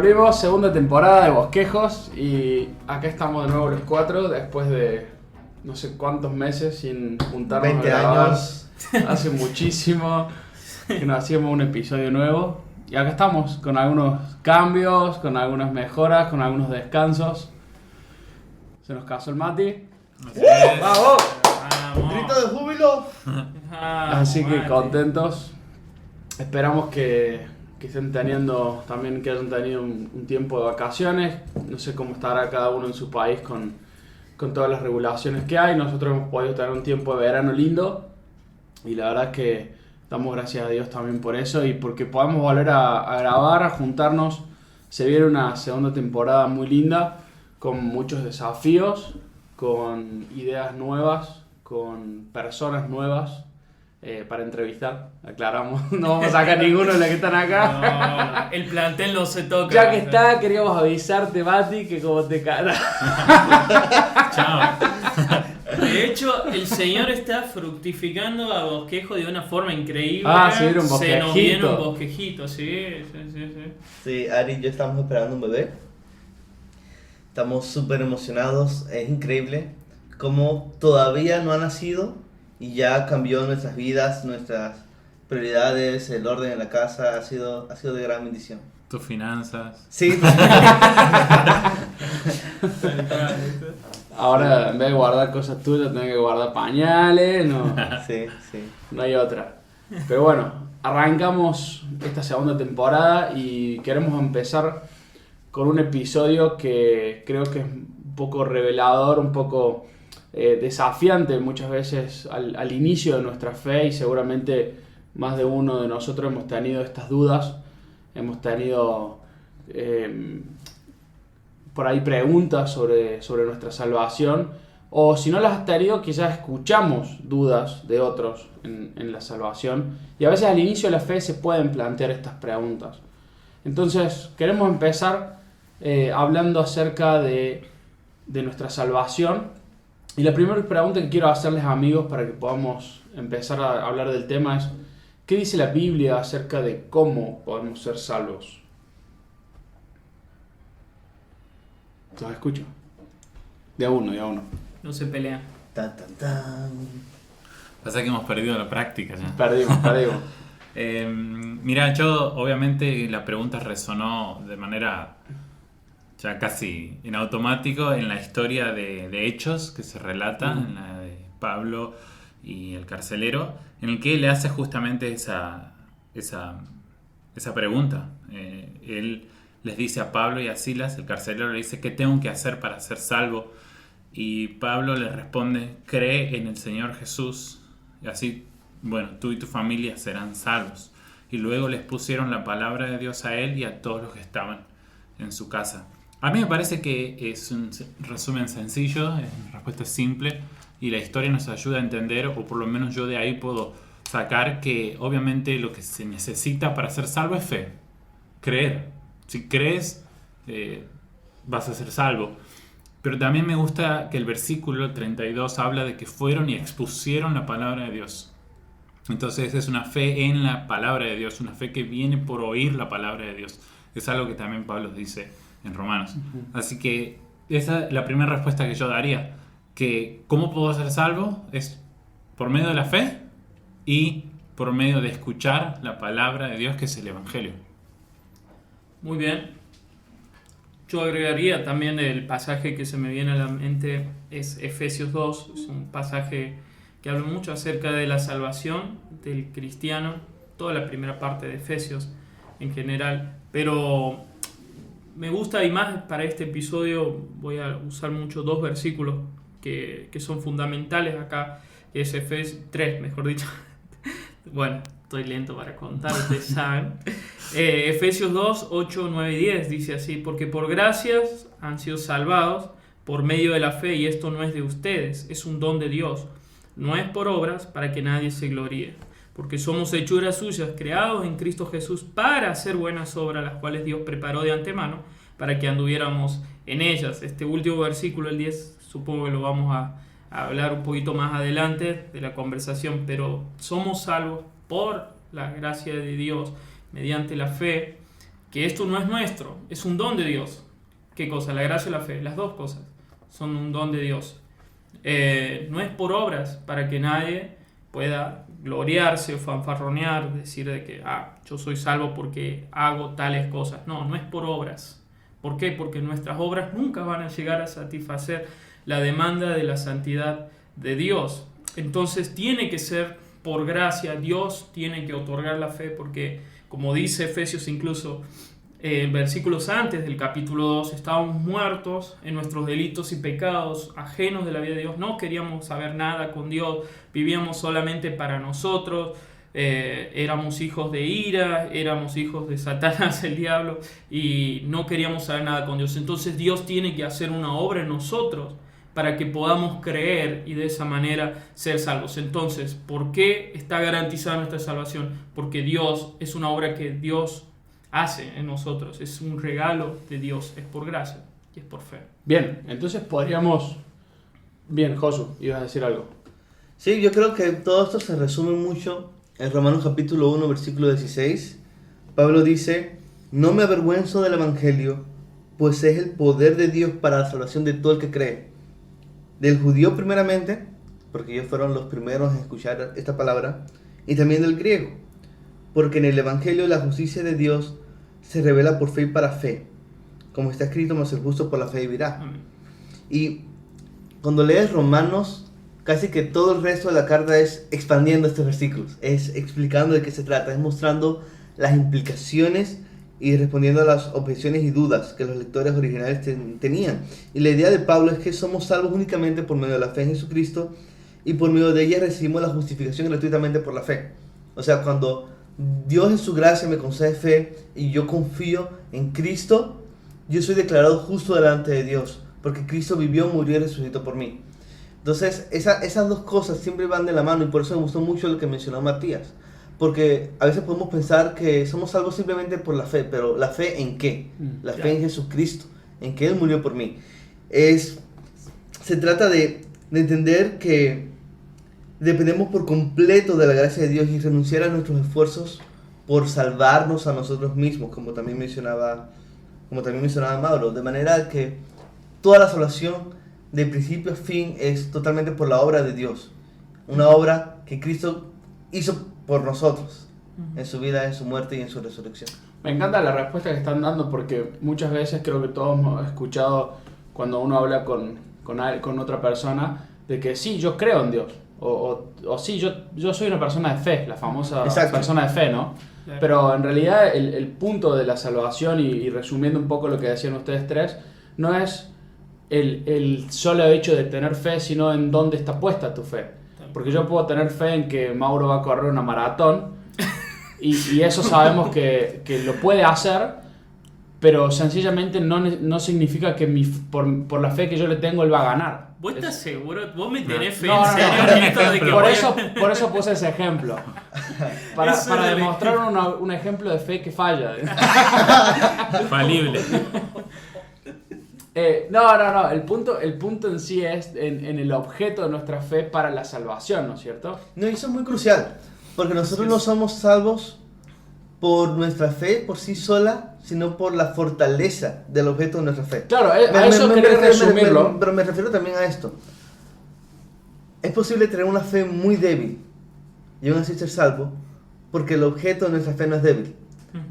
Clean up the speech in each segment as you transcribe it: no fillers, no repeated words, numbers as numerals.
Volvimos, segunda temporada de Bosquejos y acá estamos de nuevo los cuatro después de no sé cuántos meses sin juntarnos 20 a grabar. años. Hace muchísimo que no hacíamos un episodio nuevo y acá estamos con algunos cambios, con algunas mejoras, con algunos descansos. Se nos casó el Mati. ¡Bravo! Vamos. Grito de júbilo. Así que contentos. Esperamos que estén teniendo también, que hayan tenido un tiempo de vacaciones. No sé cómo estará cada uno en su país con todas las regulaciones que hay. Nosotros hemos podido tener un tiempo de verano lindo y la verdad es que damos gracias a Dios también por eso y porque podamos volver a grabar, a juntarnos. Se viene una segunda temporada muy linda con muchos desafíos, con ideas nuevas, con personas nuevas para entrevistar. Aclaramos, no vamos a sacar ninguno de los que están acá. No, el plantel no se toca. Ya que está, queríamos avisarte, Mati, que como te cara. Chao. De hecho, el señor está fructificando a Bosquejo de una forma increíble. Sí, era un Se nos bosquejito. viene un bosquejito, sí. Sí, Ari y yo estamos esperando un bebé. Estamos súper emocionados. Es increíble cómo todavía no ha nacido y ya cambió nuestras vidas, nuestras prioridades, el orden en la casa. Ha sido de gran bendición. Tus finanzas. Sí. Ahora, en vez de guardar cosas tuyas, tenés que guardar pañales, no, Sí. no hay otra. Pero bueno, arrancamos esta segunda temporada y queremos empezar con un episodio que creo que es un poco revelador, un poco desafiante muchas veces al inicio de nuestra fe y seguramente más de uno de nosotros hemos tenido estas dudas, hemos tenido por ahí preguntas sobre nuestra salvación, o si no las has tenido, quizás escuchamos dudas de otros en la salvación, y a veces al inicio de la fe se pueden plantear estas preguntas. Entonces queremos empezar hablando acerca de nuestra salvación, y la primera pregunta que quiero hacerles, amigos, para que podamos empezar a hablar del tema es: ¿qué dice la Biblia acerca de cómo podemos ser salvos? Los escucho. De a uno. No se pelean. Tan. Pasa que hemos perdido la práctica ya. Perdimos. Mira, yo obviamente la pregunta resonó de manera ya casi en automático en la historia de Hechos que se relata, en la de Pablo y el carcelero, en el que le hace justamente esa pregunta. Él les dice a Pablo y a Silas, el carcelero le dice: ¿qué tengo que hacer para ser salvo? Y Pablo le responde: cree en el Señor Jesús, y así, bueno, tú y tu familia serán salvos. Y luego les pusieron la palabra de Dios a él y a todos los que estaban en su casa. A mí me parece que es un resumen sencillo, es una respuesta simple, y la historia nos ayuda a entender, o por lo menos yo de ahí puedo sacar que obviamente lo que se necesita para ser salvo es fe, creer. Si crees, vas a ser salvo. Pero también me gusta que el versículo 32 habla de que fueron y expusieron la palabra de Dios. Entonces es una fe en la palabra de Dios, una fe que viene por oír la palabra de Dios. Es algo que también Pablo dice en Romanos. Así que esa es la primera respuesta que yo daría. Que ¿cómo puedo ser salvo? Es por medio de la fe y por medio de escuchar la palabra de Dios, que es el Evangelio. Muy bien. Yo agregaría también el pasaje que se me viene a la mente, es Efesios 2, es un pasaje que habla mucho acerca de la salvación del cristiano, toda la primera parte de Efesios en general, pero me gusta, y más para este episodio voy a usar mucho dos versículos que son fundamentales acá, que es Efesios 3, mejor dicho. Bueno, estoy lento para contar, ustedes saben. Efesios 2, 8, 9 y 10 dice así: porque por gracias han sido salvados por medio de la fe, y esto no es de ustedes, es un don de Dios, no es por obras, para que nadie se gloríe, porque somos hechuras suyas, creados en Cristo Jesús para hacer buenas obras, las cuales Dios preparó de antemano para que anduviéramos en ellas. Este último versículo, el 10, supongo que lo vamos a hablar un poquito más adelante de la conversación, pero somos salvos por la gracia de Dios mediante la fe, que esto no es nuestro, es un don de Dios. ¿Qué cosa? La gracia y la fe, las dos cosas son un don de Dios. No es por obras para que nadie pueda gloriarse o fanfarronear, decir de que yo soy salvo porque hago tales cosas. No es por obras. ¿Por qué? Porque nuestras obras nunca van a llegar a satisfacer la demanda de la santidad de Dios. Entonces tiene que ser por gracia. Dios tiene que otorgar la fe porque, como dice Efesios incluso, versículos antes del capítulo 2, estábamos muertos en nuestros delitos y pecados, ajenos de la vida de Dios, no queríamos saber nada con Dios, vivíamos solamente para nosotros, éramos hijos de ira, éramos hijos de Satanás, el diablo, y no queríamos saber nada con Dios. Entonces Dios tiene que hacer una obra en nosotros para que podamos creer y de esa manera ser salvos. Entonces, ¿por qué está garantizada nuestra salvación? Porque Dios es una obra que Dios hace en nosotros, es un regalo de Dios, es por gracia y es por fe. Bien, entonces podríamos... Bien, Josu, ibas a decir algo. Sí, yo creo que todo esto se resume mucho en Romanos capítulo 1, versículo 16. Pablo dice: no me avergüenzo del evangelio, pues es el poder de Dios para la salvación de todo el que cree. Del judío primeramente, porque ellos fueron los primeros en escuchar esta palabra, y también del griego, porque en el evangelio la justicia de Dios se revela por fe y para fe, como está escrito: mas el justo por la fe vivirá. Amén. Y cuando lees Romanos, casi que todo el resto de la carta es expandiendo estos versículos, es explicando de qué se trata, es mostrando las implicaciones y respondiendo a las objeciones y dudas que los lectores originales tenían. Y la idea de Pablo es que somos salvos únicamente por medio de la fe en Jesucristo, y por medio de ella recibimos la justificación gratuitamente por la fe. O sea, cuando Dios en su gracia me concede fe y yo confío en Cristo, yo soy declarado justo delante de Dios, porque Cristo vivió, murió y resucitó por mí. Entonces, esas dos cosas siempre van de la mano, y por eso me gustó mucho lo que mencionó Matías. Porque a veces podemos pensar que somos salvos simplemente por la fe, pero ¿la fe en qué? La fe en Jesucristo, en que Él murió por mí. Se trata de entender que dependemos por completo de la gracia de Dios y renunciar a nuestros esfuerzos por salvarnos a nosotros mismos, como también mencionaba Mauro. De manera que toda la salvación, de principio a fin, es totalmente por la obra de Dios. Una obra que Cristo hizo por nosotros, en su vida, en su muerte y en su resurrección. Me encanta la respuesta que están dando, porque muchas veces creo que todos hemos escuchado cuando uno habla con otra persona de que sí, yo creo en Dios, o sí, yo soy una persona de fe, la famosa Exacto. persona de fe, ¿no? Claro. Pero en realidad el punto de la salvación, y resumiendo un poco lo que decían ustedes tres, no es el solo hecho de tener fe, sino en dónde está puesta tu fe. Porque yo puedo tener fe en que Mauro va a correr una maratón y eso sabemos que lo puede hacer, pero sencillamente no significa que por la fe que yo le tengo él va a ganar. ¿Vos estás seguro? ¿Vos me tenés fe No, en serio en esto de que por eso puse ese ejemplo. Para demostrar un ejemplo de fe que falla. Falible. No. El punto en sí es en el objeto de nuestra fe para la salvación, ¿no es cierto? No, y eso es muy crucial, porque nosotros no somos salvos por nuestra fe por sí sola, sino por la fortaleza del objeto de nuestra fe. Claro, a eso quería resumirlo. Pero me refiero también a esto. Es posible tener una fe muy débil y aún así ser salvo, porque el objeto de nuestra fe no es débil.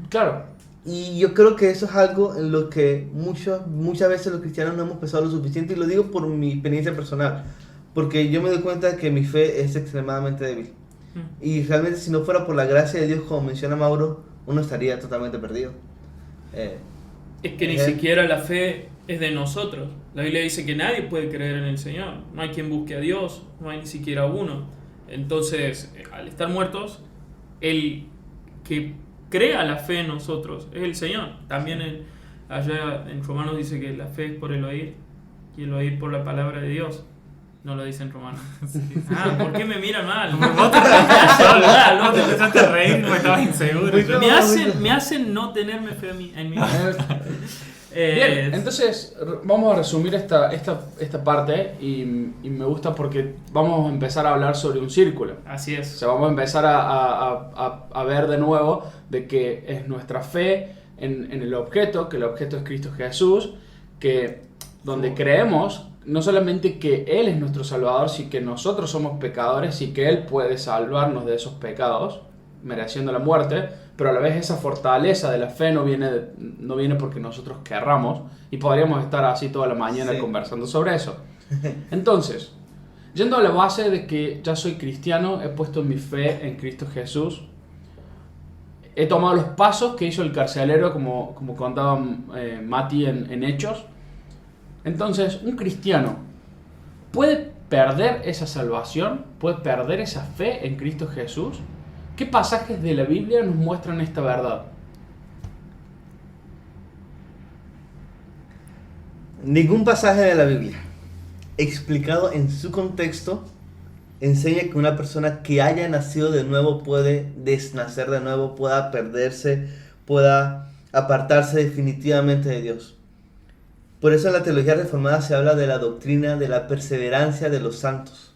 Claro. Y yo creo que eso es algo en lo que muchas veces los cristianos no hemos pensado lo suficiente, y lo digo por mi experiencia personal, porque yo me doy cuenta de que mi fe es extremadamente débil. Y realmente, si no fuera por la gracia de Dios, como menciona Mauro, uno estaría totalmente perdido. Es que ni siquiera la fe es de nosotros. La Biblia dice que nadie puede creer en el Señor. No hay quien busque a Dios, no hay ni siquiera uno. Entonces, al estar muertos, el que crea la fe en nosotros es el Señor. También allá en Romanos dice que la fe es por el oír, y el oír por la palabra de Dios. No lo dice en Romanos. ¿Por qué me miran mal? Vos te empezaste a reír porque estabas inseguro. Me hacen no tenerme fe en mí. Bien, entonces vamos a resumir esta parte y me gusta porque vamos a empezar a hablar sobre un círculo. Así O es. sea, vamos a empezar a ver de nuevo de que es nuestra fe en el objeto, que el objeto es Cristo Jesús, que donde creemos no solamente que Él es nuestro Salvador, sino que nosotros somos pecadores y que Él puede salvarnos de esos pecados, mereciendo la muerte, pero a la vez esa fortaleza de la fe no viene porque nosotros querramos, y podríamos estar así toda la mañana conversando sobre eso. Entonces, yendo a la base de que ya soy cristiano, he puesto mi fe en Cristo Jesús, he tomado los pasos que hizo el carcelero, como contaba Mati en Hechos. Entonces, un cristiano puede perder esa salvación, puede perder esa fe en Cristo Jesús. ¿Qué pasajes de la Biblia nos muestran esta verdad? Ningún pasaje de la Biblia, explicado en su contexto, enseña que una persona que haya nacido de nuevo puede desnacer de nuevo, pueda perderse, pueda apartarse definitivamente de Dios. Por eso en la teología reformada se habla de la doctrina de la perseverancia de los santos.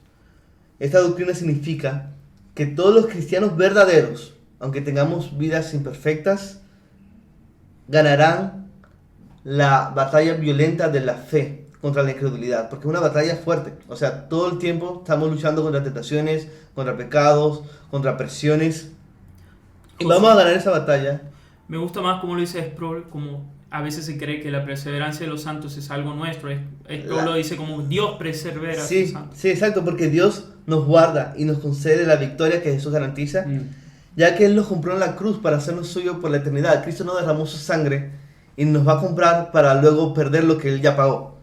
Esta doctrina significa que todos los cristianos verdaderos, aunque tengamos vidas imperfectas, ganarán la batalla violenta de la fe contra la incredulidad, porque es una batalla fuerte. O sea, todo el tiempo estamos luchando contra tentaciones, contra pecados, contra presiones, y vamos a ganar esa batalla. Me gusta más como lo dice Sproul, como a veces se cree que la perseverancia de los santos es algo nuestro. Sproul lo dice como Dios persevera a sus santos. Sí, exacto, porque Dios nos guarda y nos concede la victoria que Jesús garantiza, ya que Él nos compró en la cruz para hacernos suyo por la eternidad. Cristo no derramó su sangre y nos va a comprar para luego perder lo que Él ya pagó.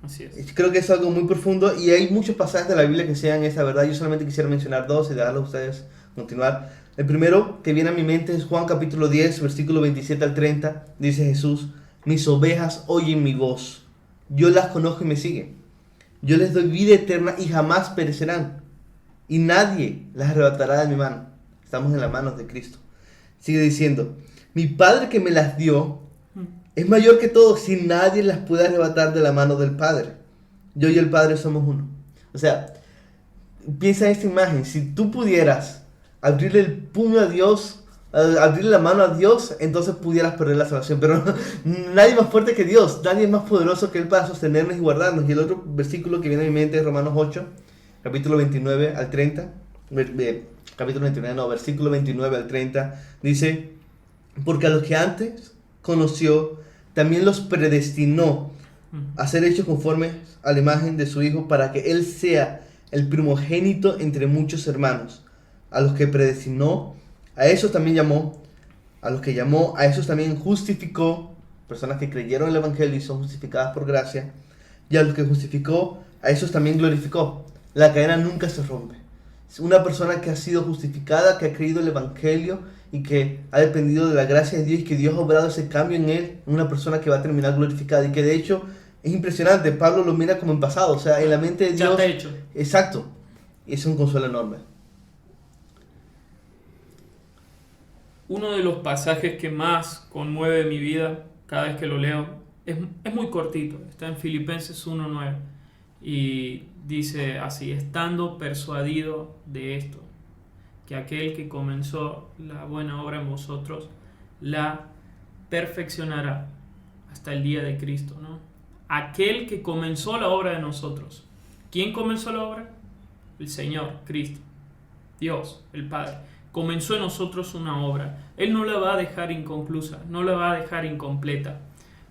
Así es. Creo que es algo muy profundo y hay muchos pasajes de la Biblia que enseñan esa verdad. Yo solamente quisiera mencionar dos y dejarlos a ustedes continuar. El primero que viene a mi mente es Juan capítulo 10, versículo 27 al 30. Dice Jesús: mis ovejas oyen mi voz, yo las conozco y me siguen. Yo les doy vida eterna y jamás perecerán, y nadie las arrebatará de mi mano. Estamos en las manos de Cristo. Sigue diciendo: mi Padre que me las dio es mayor que todos, y nadie las puede arrebatar de la mano del Padre. Yo y el Padre somos uno. O sea, piensa en esta imagen. Si tú pudieras abrirle el puño a Dios, abrirle la mano a Dios, entonces pudieras perder la salvación. Pero nadie más fuerte que Dios, nadie más poderoso que Él para sostenernos y guardarnos. Y el otro versículo que viene a mi mente es Romanos 8, capítulo 29 al 30. Versículo 29 al 30. Dice: porque a los que antes conoció, también los predestinó a ser hechos conformes a la imagen de su Hijo, para que Él sea el primogénito entre muchos hermanos. A los que predestinó, a esos también llamó. A los que llamó, a esos también justificó. Personas que creyeron en el Evangelio y son justificadas por gracia. Y a los que justificó, a esos también glorificó. La cadena nunca se rompe. Una persona que ha sido justificada, que ha creído el Evangelio y que ha dependido de la gracia de Dios, y que Dios ha obrado ese cambio en él, una persona que va a terminar glorificada, y que de hecho es impresionante. Pablo lo mira como en pasado, o sea, en la mente de Dios. Ya está hecho. Exacto. Y es un consuelo enorme. Uno de los pasajes que más conmueve mi vida cada vez que lo leo es muy cortito. Está en Filipenses 1:9 y dice así: estando persuadido de esto, que aquel que comenzó la buena obra en vosotros la perfeccionará hasta el día de Cristo, ¿no? Aquel que comenzó la obra de nosotros. ¿Quién comenzó la obra? El Señor, Cristo, Dios, el Padre. Comenzó en nosotros una obra. Él no la va a dejar inconclusa, no la va a dejar incompleta.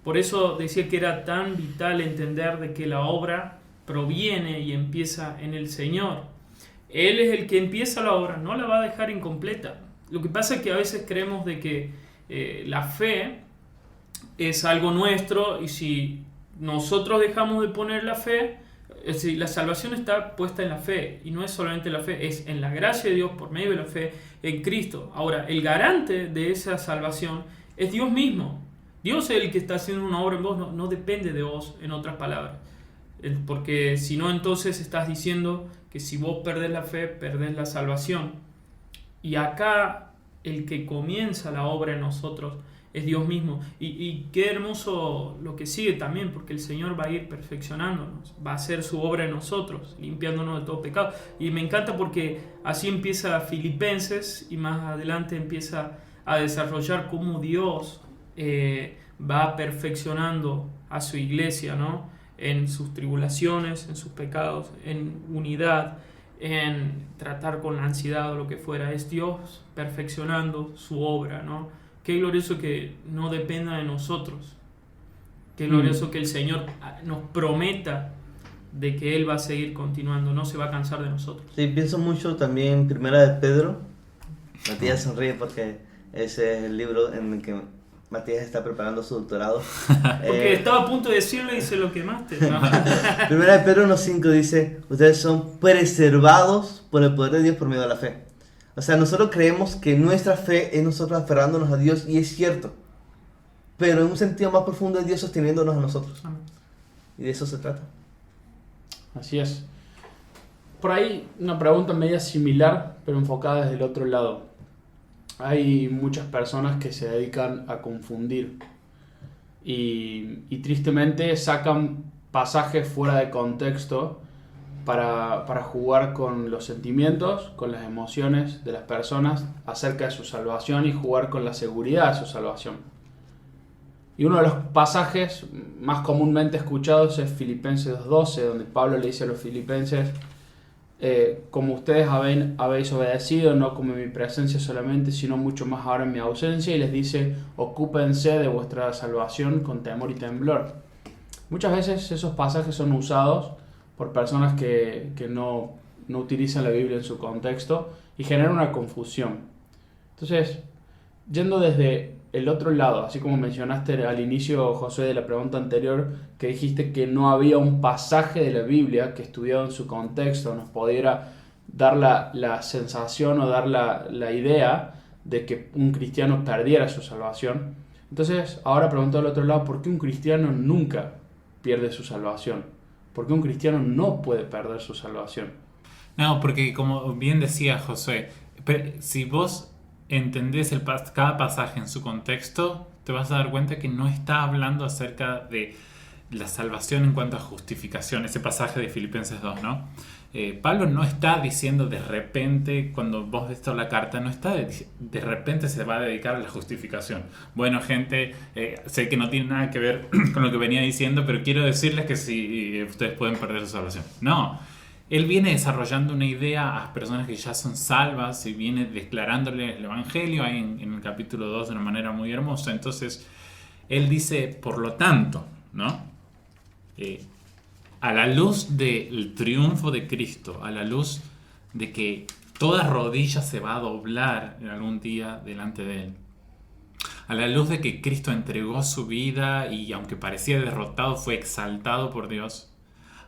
Por eso decía que era tan vital entender de que la obra proviene y empieza en el Señor. Él es el que empieza la obra, no la va a dejar incompleta. Lo que pasa es que a veces creemos de que la fe es algo nuestro, y si nosotros dejamos de poner la fe, es decir, la salvación está puesta en la fe, y no es solamente la fe, es en la gracia de Dios por medio de la fe en Cristo. Ahora, el garante de esa salvación es Dios mismo. Dios es el que está haciendo una obra en vos, no depende de vos, en otras palabras. Porque si no, entonces estás diciendo que si vos perdés la fe, perdés la salvación. Y acá el que comienza la obra en nosotros es Dios mismo. Y qué hermoso lo que sigue también, porque el Señor va a ir perfeccionándonos, va a hacer su obra en nosotros, limpiándonos de todo pecado. Y me encanta porque así empieza Filipenses, y más adelante empieza a desarrollar cómo Dios va perfeccionando a su iglesia, ¿no? En sus tribulaciones, en sus pecados, en unidad, en tratar con la ansiedad o lo que fuera. Es Dios perfeccionando su obra, ¿no? Qué glorioso que no dependa de nosotros. Qué glorioso que el Señor nos prometa de que Él va a seguir continuando, no se va a cansar de nosotros. Sí, pienso mucho también en Primera de Pedro. Matías sonríe porque ese es el libro en el que Matías está preparando su doctorado. Porque estaba a punto de decirlo y se lo quemaste, ¿no? Primera de Pedro 1.5 dice, ustedes son preservados por el poder de Dios por medio de la fe. O sea, nosotros creemos que nuestra fe es nosotros aferrándonos a Dios, y es cierto. Pero en un sentido más profundo es Dios sosteniéndonos a nosotros. Y de eso se trata. Así es. Por ahí una pregunta media similar, pero enfocada desde el otro lado. Hay muchas personas que se dedican a confundir y tristemente sacan pasajes fuera de contexto para jugar con los sentimientos, con las emociones de las personas acerca de su salvación y jugar con la seguridad de su salvación. Y uno de los pasajes más comúnmente escuchados es Filipenses 2:12, donde Pablo le dice a los filipenses, como ustedes habéis obedecido, no como en mi presencia solamente, sino mucho más ahora en mi ausencia, y les dice, ocúpense de vuestra salvación con temor y temblor. Muchas veces esos pasajes son usados por personas que no utilizan la Biblia en su contexto y generan una confusión. Entonces, yendo desde el otro lado, así como mencionaste al inicio, José, de la pregunta anterior, que dijiste que no había un pasaje de la Biblia que estudiado en su contexto nos pudiera dar la sensación o dar la idea de que un cristiano perdiera su salvación. Entonces, ahora pregunto al otro lado, ¿por qué un cristiano nunca pierde su salvación? ¿Por qué un cristiano no puede perder su salvación? No, porque como bien decía José, si vos entendés cada pasaje en su contexto, te vas a dar cuenta que no está hablando acerca de la salvación en cuanto a justificación, ese pasaje de Filipenses 2, ¿no? Pablo no está diciendo de repente, cuando vos ves toda la carta, no está de repente se va a dedicar a la justificación. Bueno, gente, sé que no tiene nada que ver con lo que venía diciendo, pero quiero decirles que si ustedes pueden perder su salvación. No, él viene desarrollando una idea a las personas que ya son salvas y viene declarándole el Evangelio ahí en el capítulo 2 de una manera muy hermosa. Entonces, él dice, por lo tanto, ¿no? A la luz del triunfo de Cristo, a la luz de que toda rodilla se va a doblar en algún día delante de Él, a la luz de que Cristo entregó su vida y aunque parecía derrotado fue exaltado por Dios,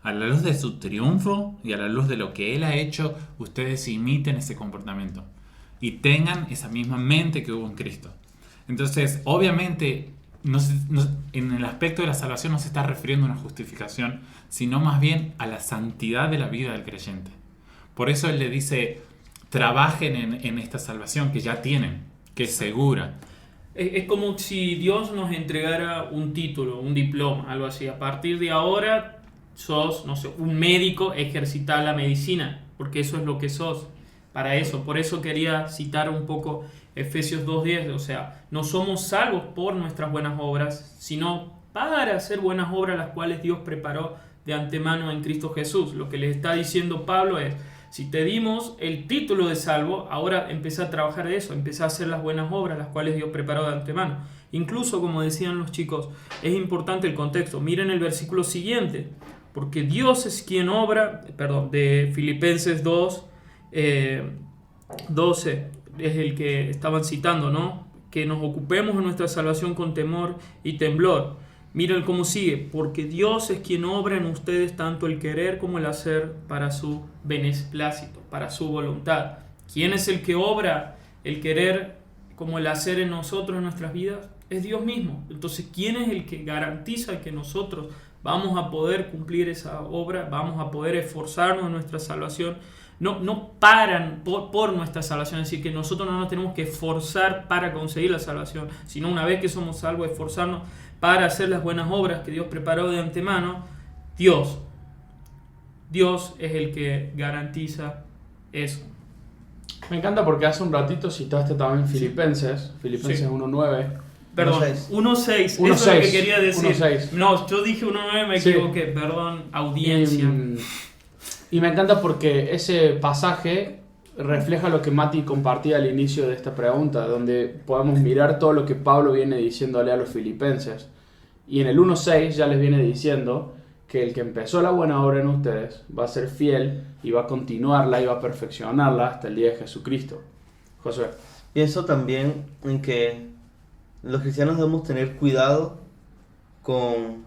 a la luz de su triunfo y a la luz de lo que Él ha hecho, ustedes imiten ese comportamiento y tengan esa misma mente que hubo en Cristo. Entonces, obviamente, en el aspecto de la salvación no se está refiriendo a una justificación, sino más bien a la santidad de la vida del creyente. Por eso Él le dice, trabajen en esta salvación que ya tienen, que es segura. Es como si Dios nos entregara un título, un diploma, algo así. A partir de ahora sos, no sé, un médico, ejercita la medicina, porque eso es lo que sos. Para eso, por eso quería citar un poco Efesios 2:10, o sea, no somos salvos por nuestras buenas obras, sino para hacer buenas obras las cuales Dios preparó de antemano en Cristo Jesús. Lo que le está diciendo Pablo es, si te dimos el título de salvo, ahora empieza a trabajar de eso, empieza a hacer las buenas obras las cuales Dios preparó de antemano. Incluso, como decían los chicos, es importante el contexto. Miren el versículo siguiente, porque Dios es quien obra, de Filipenses 2:12, es el que estaban citando, ¿no? Que nos ocupemos de nuestra salvación con temor y temblor. Miren cómo sigue, porque Dios es quien obra en ustedes tanto el querer como el hacer para su beneplácito, para su voluntad. ¿Quién es el que obra el querer como el hacer en nosotros, en nuestras vidas? Es Dios mismo. Entonces, ¿quién es el que garantiza que nosotros vamos a poder cumplir esa obra? Vamos a poder esforzarnos en nuestra salvación. No paran por nuestra salvación, es decir, que nosotros no nos tenemos que esforzar para conseguir la salvación, sino una vez que somos salvos, esforzarnos para hacer las buenas obras que Dios preparó de antemano. Dios es el que garantiza eso. Me encanta porque hace un ratito citaste también Filipenses Sí. 1:9, Perdón, 1.6. 1.6, eso es lo que 1.6, quería decir. 1.6. No, yo dije 1.9, me Sí. equivoqué, perdón, audiencia. Y me encanta porque ese pasaje refleja lo que Mati compartía al inicio de esta pregunta, donde podemos mirar todo lo que Pablo viene diciéndole a los filipenses. Y en el 1.6 ya les viene diciendo que el que empezó la buena obra en ustedes va a ser fiel y va a continuarla y va a perfeccionarla hasta el día de Jesucristo. Josué. Pienso también en que los cristianos debemos tener cuidado con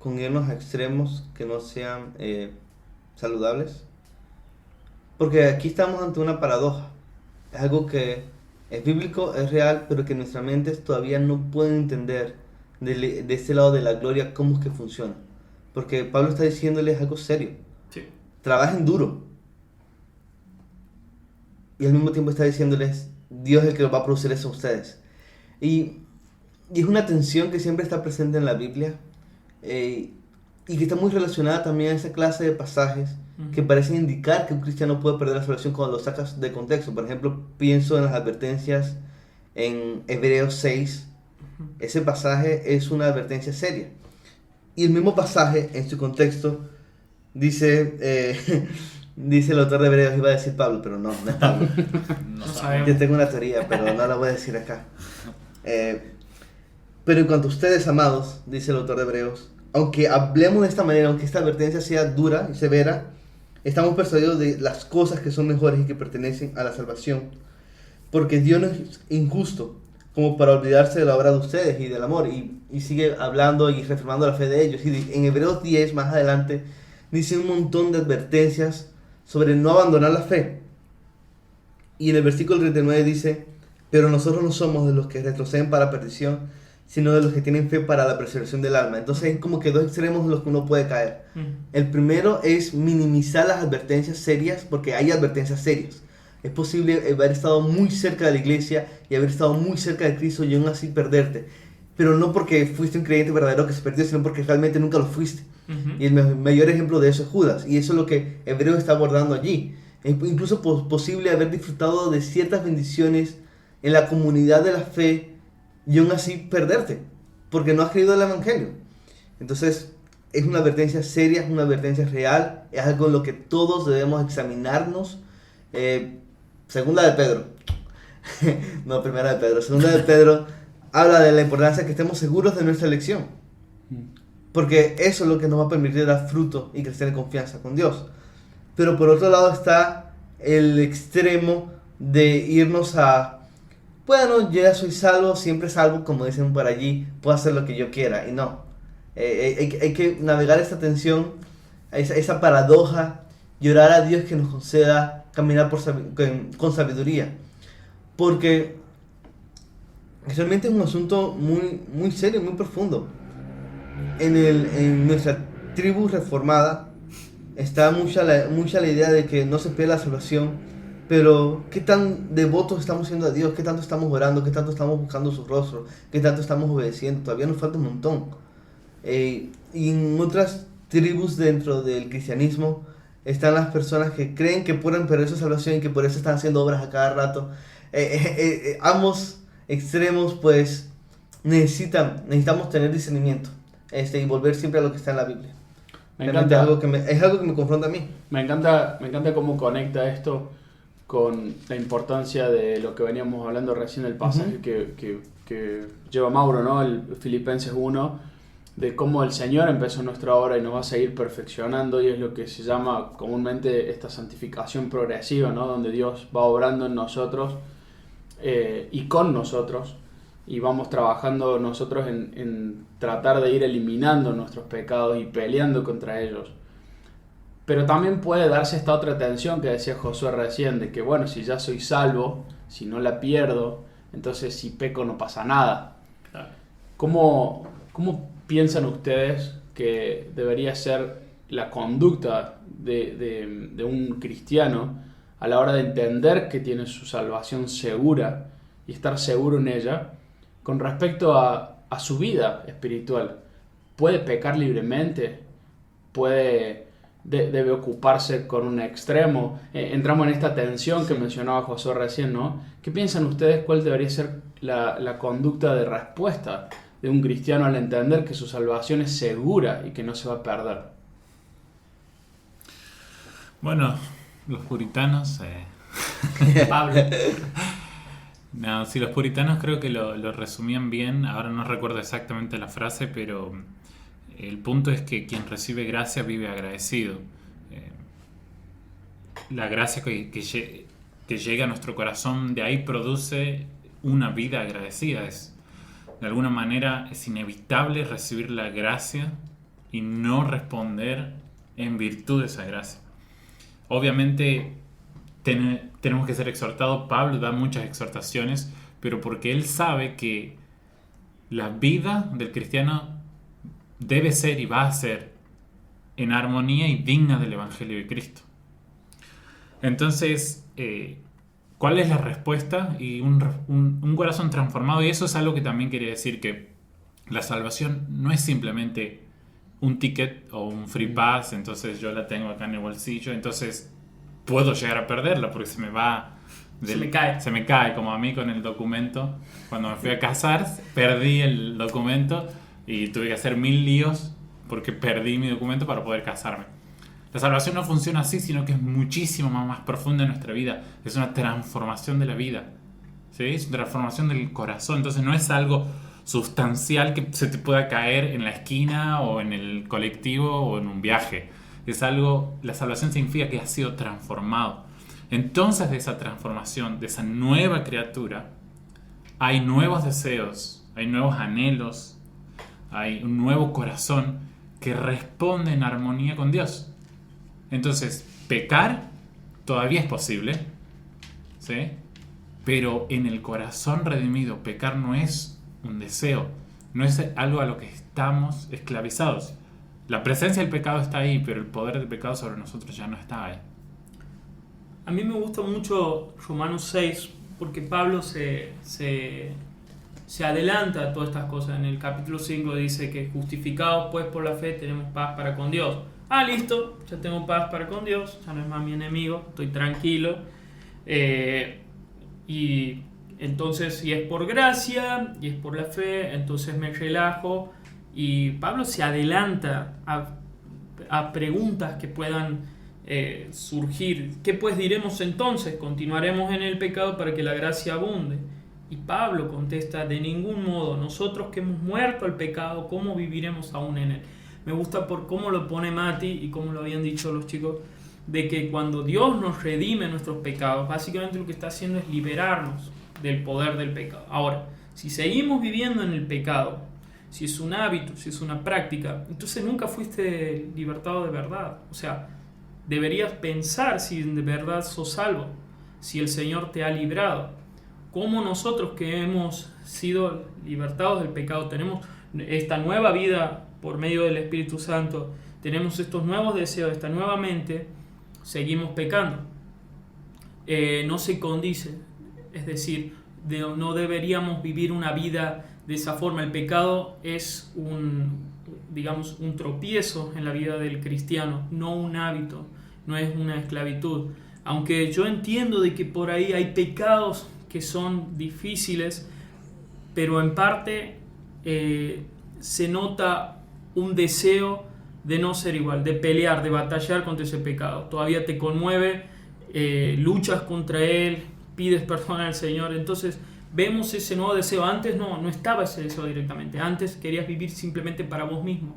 irnos a extremos que no sean saludables. Porque aquí estamos ante una paradoja. Es algo que es bíblico, es real, pero que nuestras mentes todavía no pueden entender de ese lado de la gloria cómo es que funciona. Porque Pablo está diciéndoles algo serio. Sí. Trabajen duro. Y al mismo tiempo está diciéndoles, Dios es el que va a producir eso a ustedes. Y es una tensión que siempre está presente en la Biblia. Y que está muy relacionada también a esa clase de pasajes que parecen indicar que un cristiano puede perder la salvación cuando lo sacas de contexto. Por ejemplo, pienso en las advertencias en Hebreos 6. Ese pasaje es una advertencia seria. Y el mismo pasaje, en su contexto, dice, dice el autor de Hebreos, iba a decir Pablo, pero no es Pablo. No No sabemos. sabemos. Yo tengo una teoría, pero no la voy a decir acá. Pero en cuanto a ustedes, amados, dice el autor de Hebreos, aunque hablemos de esta manera, aunque esta advertencia sea dura y severa, estamos persuadidos de las cosas que son mejores y que pertenecen a la salvación. Porque Dios no es injusto como para olvidarse de la obra de ustedes y del amor. Y sigue hablando y reafirmando la fe de ellos. Y en Hebreos 10, más adelante, dice un montón de advertencias sobre no abandonar la fe. Y en el versículo 39 dice, pero nosotros no somos de los que retroceden para perdición, sino de los que tienen fe para la preservación del alma. Entonces hay como que dos extremos en los que uno puede caer. El primero es minimizar las advertencias serias, porque hay advertencias serias. Es posible haber estado muy cerca de la iglesia y haber estado muy cerca de Cristo y aún así perderte. Pero no porque fuiste un creyente verdadero que se perdió, sino porque realmente nunca lo fuiste. Y el mayor ejemplo de eso es Judas. Y eso es lo que Hebreo está abordando allí. Es incluso posible haber disfrutado de ciertas bendiciones en la comunidad de la fe y aún así perderte, porque no has creído el evangelio. Entonces, es una advertencia seria, es una advertencia real, es algo en lo que todos debemos examinarnos. Segunda de Pedro, no, primera de Pedro. Segunda de Pedro habla de la importancia de que estemos seguros de nuestra elección, porque eso es lo que nos va a permitir dar fruto y crecer en confianza con Dios. Pero por otro lado está el extremo de irnos a, bueno, yo ya soy salvo, siempre salvo, como dicen por allí, puedo hacer lo que yo quiera. Y no, hay que navegar esta tensión, esa paradoja, y orar a Dios que nos conceda caminar con sabiduría. Porque realmente es un asunto muy, muy serio, muy profundo. En nuestra tribu reformada está mucha la idea de que no se pierde la salvación. Pero, ¿qué tan devotos estamos siendo a Dios? ¿Qué tanto estamos orando? ¿Qué tanto estamos buscando su rostro? ¿Qué tanto estamos obedeciendo? Todavía nos falta un montón. Y en otras tribus dentro del cristianismo están las personas que creen que pueden perder su salvación y que por eso están haciendo obras a cada rato. Ambos extremos, pues, necesitamos tener discernimiento y volver siempre a lo que está en la Biblia. Me Realmente encanta. es algo que me confronta a mí. Me encanta cómo conecta esto con la importancia de lo que veníamos hablando recién del pasaje que lleva Mauro, ¿no? El Filipenses 1, de cómo el Señor empezó nuestra obra y nos va a seguir perfeccionando, y es lo que se llama comúnmente esta santificación progresiva, ¿no? Donde Dios va obrando en nosotros y con nosotros, y vamos trabajando nosotros en tratar de ir eliminando nuestros pecados y peleando contra ellos. Pero también puede darse esta otra tensión que decía Josué recién, de que bueno, si ya soy salvo, si no la pierdo, entonces si peco no pasa nada. Claro. ¿Cómo piensan ustedes que debería ser la conducta de un cristiano a la hora de entender que tiene su salvación segura y estar seguro en ella con respecto a su vida espiritual? ¿Puede pecar libremente? ¿Puede debe ocuparse con un extremo. Entramos en esta tensión que mencionaba José recién, ¿no? ¿Qué piensan ustedes cuál debería ser la conducta de respuesta de un cristiano al entender que su salvación es segura y que no se va a perder? Bueno, los puritanos... Pablo. No, sí, los puritanos creo que lo resumían bien. Ahora no recuerdo exactamente la frase, pero el punto es que quien recibe gracia vive agradecido. La gracia que llega a nuestro corazón de ahí produce una vida agradecida. De alguna manera es inevitable recibir la gracia y no responder en virtud de esa gracia. Obviamente tenemos que ser exhortados. Pablo da muchas exhortaciones, pero porque él sabe que la vida del cristiano debe ser y va a ser en armonía y digna del Evangelio de Cristo. Entonces, ¿cuál es la respuesta? Y un corazón transformado. Y eso es algo que también quería decir, que la salvación no es simplemente un ticket o un free pass, entonces yo la tengo acá en el bolsillo, entonces puedo llegar a perderla porque se me va... Se me cae, como a mí con el documento. Cuando me fui a casar, perdí el documento y tuve que hacer 1000 líos porque perdí mi documento para poder casarme. La salvación no funciona así, sino que es muchísimo más profunda en nuestra vida. Es una transformación de la vida, ¿sí? Es una transformación del corazón. Entonces no es algo sustancial que se te pueda caer en la esquina o en el colectivo o en un viaje. Es algo, la salvación significa que has sido transformado. Entonces de esa transformación, de esa nueva criatura, hay nuevos deseos, hay nuevos anhelos, hay un nuevo corazón que responde en armonía con Dios. Entonces, pecar todavía es posible, ¿sí? Pero en el corazón redimido, pecar no es un deseo, no es algo a lo que estamos esclavizados. La presencia del pecado está ahí, pero el poder del pecado sobre nosotros ya no está ahí. A mí me gusta mucho Romanos 6 porque Pablo se adelanta a todas estas cosas. En el capítulo 5 dice que justificados pues por la fe tenemos paz para con Dios. Listo, ya tengo paz para con Dios, ya no es más mi enemigo, estoy tranquilo. Y entonces si es por gracia y es por la fe, entonces me relajo. Y Pablo se adelanta a preguntas que puedan surgir. ¿Qué pues diremos entonces? ¿Continuaremos en el pecado para que la gracia abunde? Y Pablo contesta: de ningún modo. Nosotros que hemos muerto al pecado, ¿cómo viviremos aún en él? Me gusta por cómo lo pone Mati y cómo lo habían dicho los chicos, de que cuando Dios nos redime nuestros pecados, básicamente lo que está haciendo es liberarnos del poder del pecado. Ahora, si seguimos viviendo en el pecado, si es un hábito, si es una práctica, entonces nunca fuiste libertado de verdad. O sea, deberías pensar si de verdad sos salvo, si el Señor te ha librado. Como nosotros que hemos sido libertados del pecado, tenemos esta nueva vida por medio del Espíritu Santo, tenemos estos nuevos deseos, esta nueva mente, seguimos pecando. No se condice, es decir, no deberíamos vivir una vida de esa forma. El pecado es un tropiezo en la vida del cristiano, no un hábito, no es una esclavitud. Aunque yo entiendo de que por ahí hay pecados que son difíciles, pero en parte se nota un deseo de no ser igual, de pelear, de batallar contra ese pecado. Todavía te conmueve, luchas contra él, pides perdón al Señor. Entonces vemos ese nuevo deseo. Antes no estaba ese deseo directamente. Antes querías vivir simplemente para vos mismo.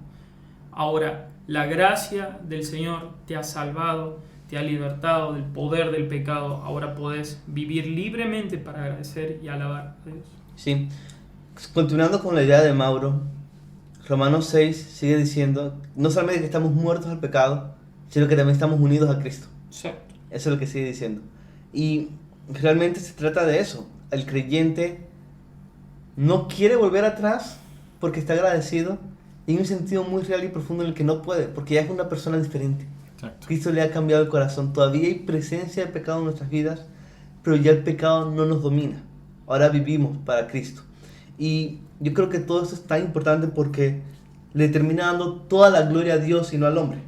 Ahora la gracia del Señor te ha salvado, te ha libertado del poder del pecado. Ahora podés vivir libremente para agradecer y alabar a Dios. Sí. Continuando con la idea de Mauro, Romanos 6 sigue diciendo no solamente que estamos muertos al pecado, sino que también estamos unidos a Cristo. Exacto. Eso es lo que sigue diciendo. Y realmente se trata de eso. El creyente no quiere volver atrás porque está agradecido, y hay un sentido muy real y profundo en el que no puede, porque ya es una persona diferente. Exacto. Cristo le ha cambiado el corazón. Todavía hay presencia del pecado en nuestras vidas, pero ya el pecado no nos domina. Ahora vivimos para Cristo. Y yo creo que todo esto es tan importante porque le termina dando toda la gloria a Dios y no al hombre.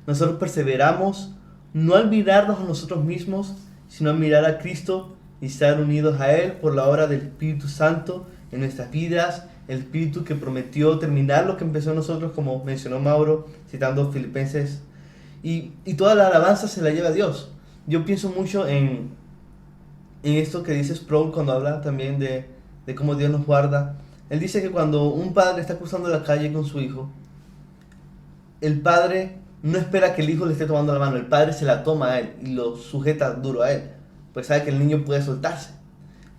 nosotros perseveramos no al mirarnos a nosotros mismos, sino al mirar a Cristo y estar unidos a Él por la obra del Espíritu Santo en nuestras vidas, el Espíritu que prometió terminar lo que empezó en nosotros, como mencionó Mauro, citando Filipenses, y toda la alabanza se la lleva a Dios. Yo pienso mucho en esto que dice Sproul cuando habla también de cómo Dios nos guarda. Él dice que cuando un padre está cruzando la calle con su hijo, el padre no espera que el hijo le esté tomando la mano, el padre se la toma a él y lo sujeta duro a él, pues sabe que el niño puede soltarse.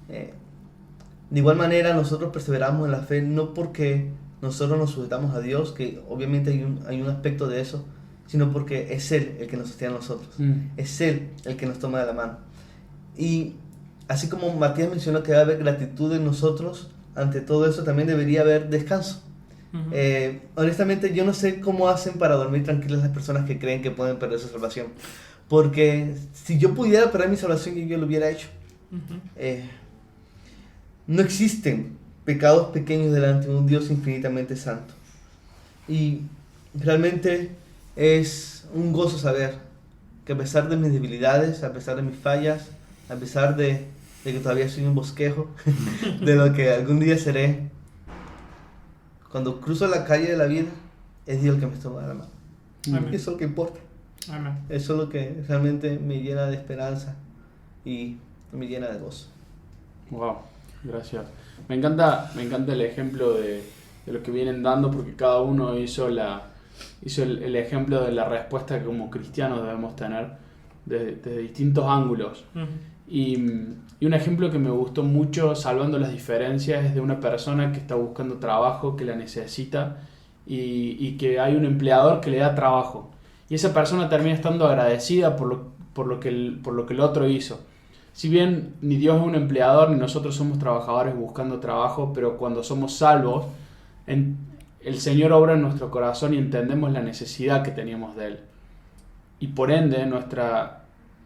De igual manera nosotros perseveramos en la fe no porque nosotros nos sujetamos a Dios, que obviamente hay un aspecto de eso, sino porque es Él el que nos sostiene a nosotros, es Él el que nos toma de la mano. Y así como Matías mencionó que debe haber gratitud en nosotros, ante todo eso también debería haber descanso. Honestamente yo no sé cómo hacen para dormir tranquilas las personas que creen que pueden perder su salvación, porque si yo pudiera perder mi salvación yo lo hubiera hecho. No existen pecados pequeños delante de un Dios infinitamente santo, y realmente es un gozo saber que a pesar de mis debilidades, a pesar de mis fallas, a pesar de que todavía soy un bosquejo de lo que algún día seré, cuando cruzo la calle de la vida, es Dios el que me toma de la mano. Eso es lo que importa. Amén. Eso es lo que realmente me llena de esperanza y me llena de gozo. Wow, gracias. Me encanta el ejemplo de lo que vienen dando, porque cada uno hizo el ejemplo de la respuesta que como cristianos debemos tener desde distintos ángulos. Y un ejemplo que me gustó mucho, salvando las diferencias, es de una persona que está buscando trabajo, que la necesita, y que hay un empleador que le da trabajo. Y esa persona termina estando agradecida por lo que el otro hizo. Si bien ni Dios es un empleador, ni nosotros somos trabajadores buscando trabajo, pero cuando somos salvos, el Señor obra en nuestro corazón y entendemos la necesidad que teníamos de Él. Y por ende,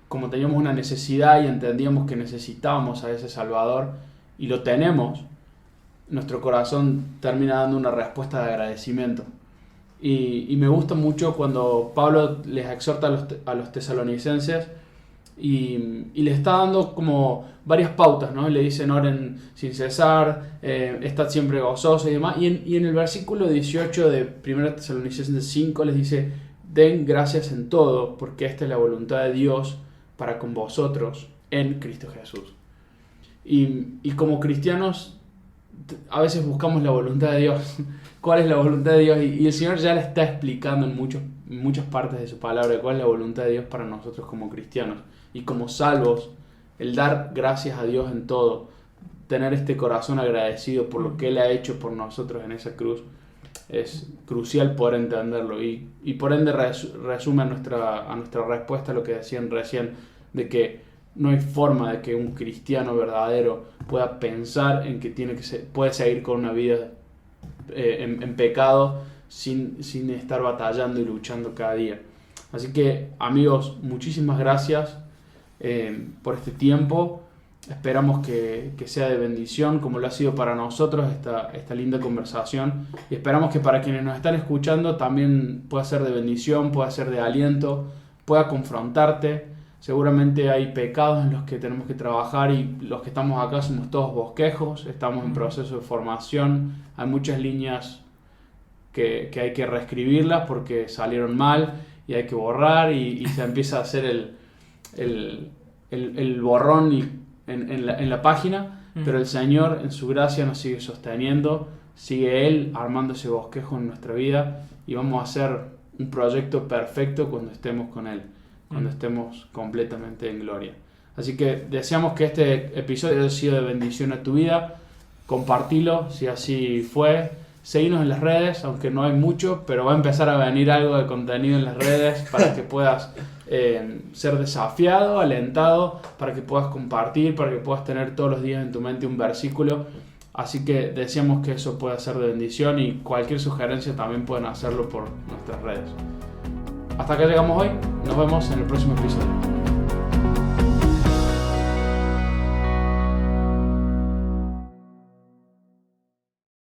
como teníamos una necesidad y entendíamos que necesitábamos a ese Salvador, y lo tenemos, nuestro corazón termina dando una respuesta de agradecimiento. Y me gusta mucho cuando Pablo les exhorta a los tesalonicenses y les está dando como varias pautas, ¿no? Le dicen: oren sin cesar, estad siempre gozosos y demás. Y en el versículo 18 de 1 Tesalonicenses 5 les dice: den gracias en todo, porque esta es la voluntad de Dios para con vosotros en Cristo Jesús. Y como cristianos a veces buscamos la voluntad de Dios. ¿Cuál es la voluntad de Dios? Y el Señor ya la está explicando en muchas partes de su palabra, cuál es la voluntad de Dios para nosotros como cristianos. Y como salvos, el dar gracias a Dios en todo, tener este corazón agradecido por lo que Él ha hecho por nosotros en esa cruz, es crucial poder entenderlo. Y por ende resume a nuestra respuesta a lo que decían recién, de que no hay forma de que un cristiano verdadero pueda pensar en que puede seguir con una vida en pecado sin estar batallando y luchando cada día. Así que, amigos, muchísimas gracias por este tiempo. Esperamos que sea de bendición, como lo ha sido para nosotros esta linda conversación, y esperamos que para quienes nos están escuchando también pueda ser de bendición, pueda ser de aliento, pueda confrontarte. Seguramente hay pecados en los que tenemos que trabajar, y los que estamos acá somos todos bosquejos, estamos en proceso de formación, hay muchas líneas que hay que reescribirlas porque salieron mal y hay que borrar, y se empieza a hacer el borrón en la página, pero el Señor en su gracia nos sigue sosteniendo, sigue Él armando ese bosquejo en nuestra vida, y vamos a hacer un proyecto perfecto cuando estemos con Él, cuando estemos completamente en gloria. Así que deseamos que este episodio haya sido de bendición a tu vida. Compartilo si así fue. Seguinos en las redes, aunque no hay mucho, pero va a empezar a venir algo de contenido en las redes para que puedas ser desafiado, alentado, para que puedas compartir, para que puedas tener todos los días en tu mente un versículo. Así que deseamos que eso pueda ser de bendición, y cualquier sugerencia también pueden hacerlo por nuestras redes. Hasta acá llegamos hoy, nos vemos en el próximo episodio.